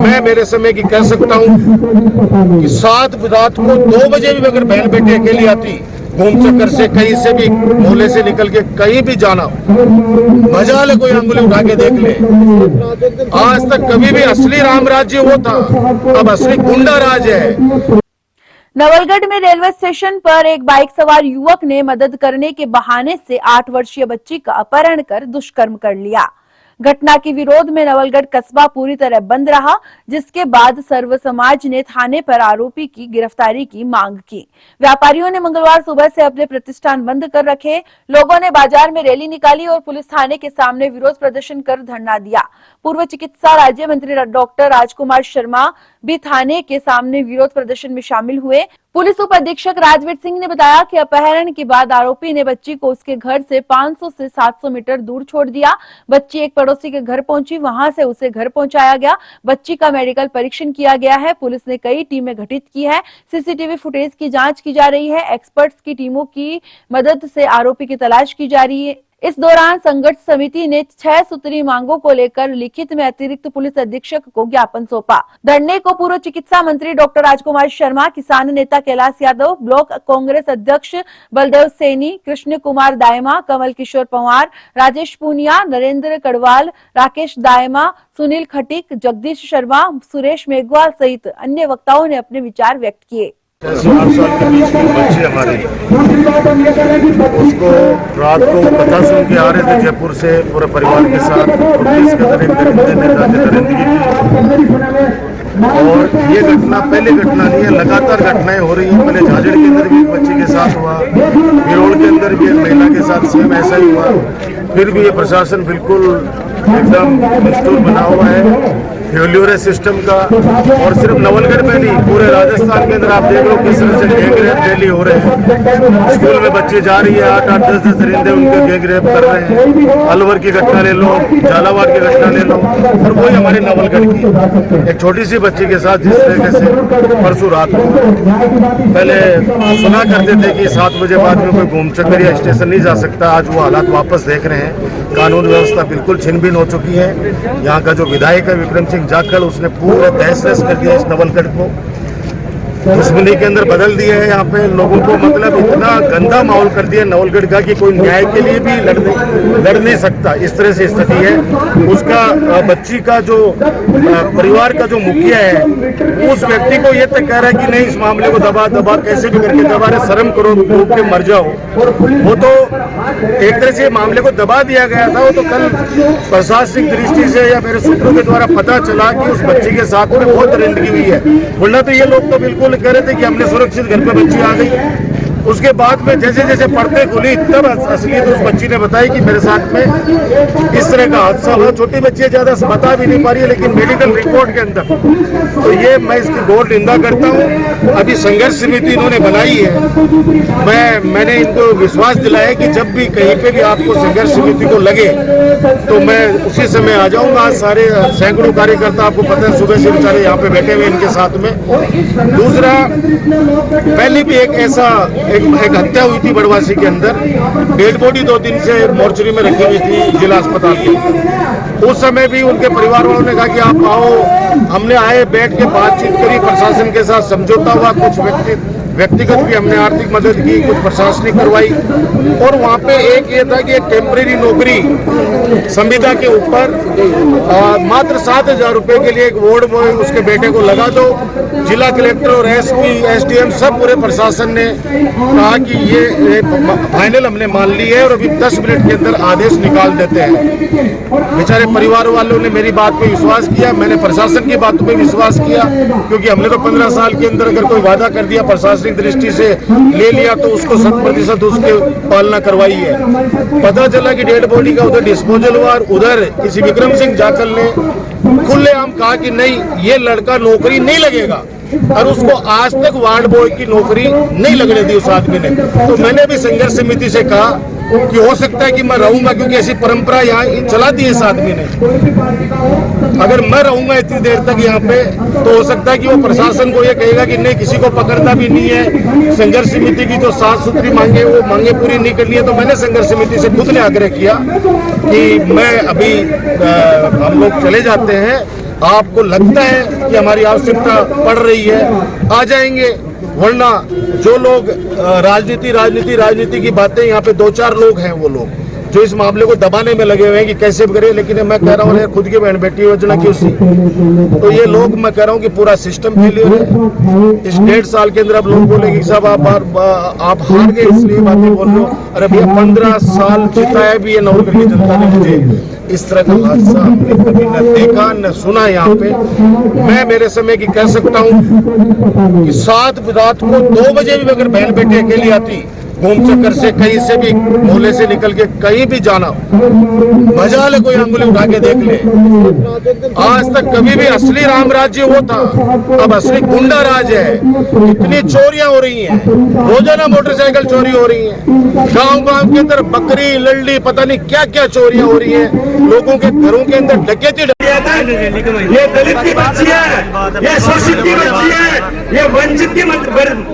मैं मेरे समय की कह सकता हूँ कि 7 रात को 2 बजे भी अगर बहन बेटी अकेली आती घूम चक्कर से कहीं से भी मोहल्ले से निकल के कहीं भी जाना, मजा ले कोई अंगुली उठा के देख ले। आज तक कभी भी असली राम राज्य वो था, अब असली गुंडा राज है। नवलगढ़ में रेलवे स्टेशन पर एक बाइक सवार युवक ने मदद करने के बहाने से 8 वर्षीय बच्ची का अपहरण कर दुष्कर्म कर लिया। घटना के विरोध में नवलगढ़ कस्बा पूरी तरह बंद रहा, जिसके बाद सर्व समाज ने थाने पर आरोपी की गिरफ्तारी की मांग की। व्यापारियों ने मंगलवार सुबह से अपने प्रतिष्ठान बंद कर रखे। लोगों ने बाजार में रैली निकाली और पुलिस थाने के सामने विरोध प्रदर्शन कर धरना दिया। पूर्व चिकित्सा राज्य मंत्री डॉक्टर राजकुमार शर्मा भी थाने के सामने विरोध प्रदर्शन में शामिल हुए। पुलिस उप अधीक्षक राजवीर सिंह ने बताया कि अपहरण के बाद आरोपी ने बच्ची को उसके घर से 500 से 700 मीटर दूर छोड़ दिया। बच्ची एक पड़ोसी के घर पहुंची, वहां से उसे घर पहुंचाया गया। बच्ची का मेडिकल परीक्षण किया गया है। पुलिस ने कई टीमें गठित की है। सीसीटीवी फुटेज की जांच की जा रही है। एक्सपर्ट्स की टीमों की मदद से आरोपी की तलाश की जा रही है। इस दौरान संघर्ष समिति ने 6 सूत्री मांगों को लेकर लिखित में अतिरिक्त पुलिस अधीक्षक को ज्ञापन सौंपा। धरने को पूर्व चिकित्सा मंत्री डॉक्टर राजकुमार शर्मा, किसान नेता कैलाश यादव, ब्लॉक कांग्रेस अध्यक्ष बलदेव सैनी, कृष्ण कुमार दायमा, कमल किशोर पंवार, राजेश पूनिया, नरेंद्र कड़वाल, राकेश दायमा, सुनील खटीक, जगदीश शर्मा, सुरेश मेघवाल सहित अन्य वक्ताओं ने अपने विचार व्यक्त किए। 8 साल के बीच की बच्ची हमारी, उसको रात को कथा सुन के आ रहे थे जयपुर से पूरे परिवार के साथ, और ये घटना पहली घटना नहीं है, लगातार घटनाएं हो रही हैं। पहले झाझड़ के अंदर भी एक बच्ची के साथ हुआ, बिरोड़ के अंदर भी एक महिला के साथ सेम ऐसा ही हुआ। फिर भी ये प्रशासन बिल्कुल एकदम निष्ठुर बना हुआ है, फेल्यूर है सिस्टम का। और सिर्फ नवलगढ़ में नहीं, पूरे राजस्थान के अंदर आप देख लो किस तरह से गैंग रेप रैली हो रहे हैं। स्कूल में बच्चे जा रही है, 8-8, 10-10 दरिंदे उनके गैंग रेप कर रहे हैं। अलवर की घटना ले लो, झालावाड़ की घटना ले लो, और वही हमारी नवलगढ़ की एक छोटी सी बच्ची के साथ जिस तरीके से परसों रात को, पहले सुना करते थे कि 7 बजे बाद में कोई घूम चक्कर या स्टेशन नहीं जा सकता। आज वो हालात वापस देख रहे हैं। कानून व्यवस्था बिल्कुल छिन भिन हो चुकी है। यहाँ का जो विधायक है विक्रम सिंह जाखड़, उसने पूरा तहस-नहस कर दिया इस नवलगढ़ को, दुश्मनी के अंदर बदल दिया है। यहाँ पे लोगों को मतलब इतना गंदा माहौल कर दिया नवलगढ़ का कि कोई न्याय के लिए भी लड़ नहीं सकता, इस तरह से स्थिति है। उसका बच्ची का जो परिवार का जो मुखिया है, उस व्यक्ति को ये तक कह रहा है कि नहीं, इस मामले को दबा कैसे भी करके दबा रहे, शर्म करो, डूब के मर जाओ। वो तो एक तरह से मामले को दबा दिया गया था। वो तो कल प्रशासनिक दृष्टि से या मेरे सूत्रों के द्वारा पता चला कि उस बच्ची के साथ में बहुत दरिंदगी हुई है, वरना तो ये लोग तो बिल्कुल कह रहे थे कि हमने सुरक्षित घर पे बच्ची आ गई। उसके बाद में जैसे जैसे पर्दे खुली तब असलियत उस बच्ची ने बताई कि मेरे साथ में इस तरह का हादसा हुआ। छोटी बच्ची है, ज्यादा बता भी नहीं पा रही है, लेकिन मेडिकल रिपोर्ट के अंदर तो ये मैं इसकी घोर निंदा करता हूँ। अभी संघर्ष समिति इन्होंने बनाई है। मैंने इनको विश्वास दिलाया कि जब भी कहीं पे भी आपको संघर्ष समिति को लगे तो मैं उसी समय आ जाऊंगा। आज सारे सैकड़ों कार्यकर्ता आपको पता है सुबह से बेचारे यहाँ पे बैठे हुए इनके साथ में। दूसरा, पहले भी एक ऐसा एक हत्या हुई थी बड़वासी के अंदर, डेड बॉडी 2 दिन से मोर्चरी में रखी हुई थी जिला अस्पताल के। उस समय भी उनके परिवार वालों ने कहा कि आप आओ, हमने आए, बैठ के बातचीत करी, प्रशासन के साथ समझौता हुआ, कुछ व्यक्तिगत भी हमने आर्थिक मदद की, कुछ प्रशासनिक करवाई। और वहाँ पे एक ये था कि एक टेम्परेरी नौकरी संविदा के ऊपर मात्र 7,000 रुपए के लिए एक वार्ड बॉय उसके बेटे को लगा दो। जिला कलेक्टर और एसपी, एसडीएम सब पूरे प्रशासन ने कहा कि ये फाइनल हमने मान ली है और अभी 10 मिनट के अंदर आदेश निकाल देते हैं। बेचारे परिवार वालों ने मेरी बात पे विश्वास किया, मैंने प्रशासन की बातों पे विश्वास किया, क्योंकि हमने तो 15 साल के अंदर अगर कोई वादा कर दिया, प्रशासनिक दृष्टि से ले लिया, तो उसको 100% उसके पालना करवाई है। पता चला कि डेड बॉडी का उधर डिस्पोजल हुआ और उधर किसी विक्रम सिंह जाखड़ ने खुलेआम कहा कि नहीं, ये लड़का नौकरी नहीं लगेगा, और उसको आज तक वार्ड बॉय की नौकरी नहीं लगने दी उस आदमी ने। तो मैंने भी संघर्ष समिति से कहा कि हो सकता है कि मैं रहूंगा, क्योंकि ऐसी परंपरा यहाँ चला दी है इस आदमी ने। अगर मैं रहूंगा इतनी देर तक यहाँ पे, तो हो सकता है कि वो प्रशासन को ये कहेगा कि नहीं, किसी को पकड़ना भी नहीं है। संघर्ष समिति की जो 7 सूत्री मांगे, वो मांगे पूरी नहीं करनी है। तो मैंने संघर्ष समिति से खुद ने आग्रह किया कि मैं अभी हम लोग चले जाते हैं, आपको लगता है कि हमारी आवश्यकता पड़ रही है, आ जाएंगे। वरना जो लोग राजनीति की बातें, यहाँ पे 2-4 लोग हैं वो लोग जो इस मामले को दबाने में लगे हुए हैं कि कैसे भी करें, लेकिन मैं कह रहा हूँ खुद की बहन बेटी योजना की उसकी, तो ये लोग, मैं कह रहा हूँ कि पूरा सिस्टम फेलियर है। इस 1.5 साल के अंदर अब लोग बोलेंगे साहब आप हार गए इसलिए बातें बोल रहे हो। अरे भैया 15 साल जिताया भी ये नवलगढ़ की जनता ने मुझे। इस तरह का हादसा हमने कभी न देखा न सुना यहाँ पे। मैं मेरे समय की कह सकता हूँ कि 7 रात को 2 बजे भी अगर बहन बेटी अकेली आती घूम चक्कर से, कहीं से भी मोहल्ले से निकल के कहीं भी जाना, मजा ले, कोई अंगुली उठा के देख ले। आज तक कभी भी असली राम राज्य वो था, अब असली गुंडा राज है। इतनी चोरियां हो रही हैं, रोजाना मोटरसाइकिल चोरी हो रही हैं, गांव के अंदर बकरी लल्ली पता नहीं क्या क्या चोरियां हो रही हैं, लोगों के घरों के अंदर डकैती। ये दलित की बच्ची है, ये शोषित की बच्ची है, ये वंचित की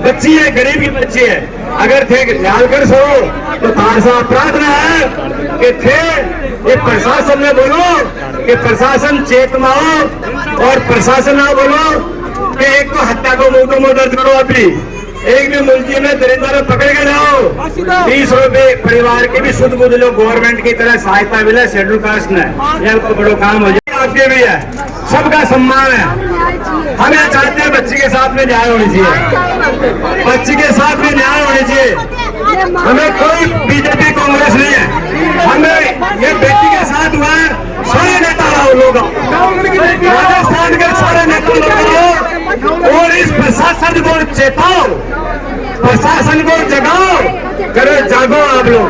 बच्ची है, गरीब की बच्ची है। अगर थे लालगढ़ से हो तो तारसा प्रार्थना है कि थे ये प्रशासन में बोलो कि प्रशासन चेतना हो, और प्रशासन ना बोलो कि एक तो हत्या को मुकदमा दर्ज करो। अभी एक भी मुल्की में दरिंदा पकड़ के जाओ, 20 रुपए परिवार के भी शुद्ध बुद्ध लोग गवर्नमेंट की तरह सहायता मिले शेड्यूल कास्ट ने, यह तो बड़ो काम हो जाए। आपके भी है, सबका सम्मान है। हम ये चाहते हैं बच्ची के साथ में न्याय होनी चाहिए, बच्ची के साथ में न्याय होनी चाहिए। हमें कोई बीजेपी कांग्रेस नहीं है, हमें ये बेटी के साथ हुआ है। सारे नेता रहो लोग, राजस्थान के सारे नेता लोग, और इस प्रशासन को चेताओ, प्रशासन को जगाओ, करो जागो आप लोग।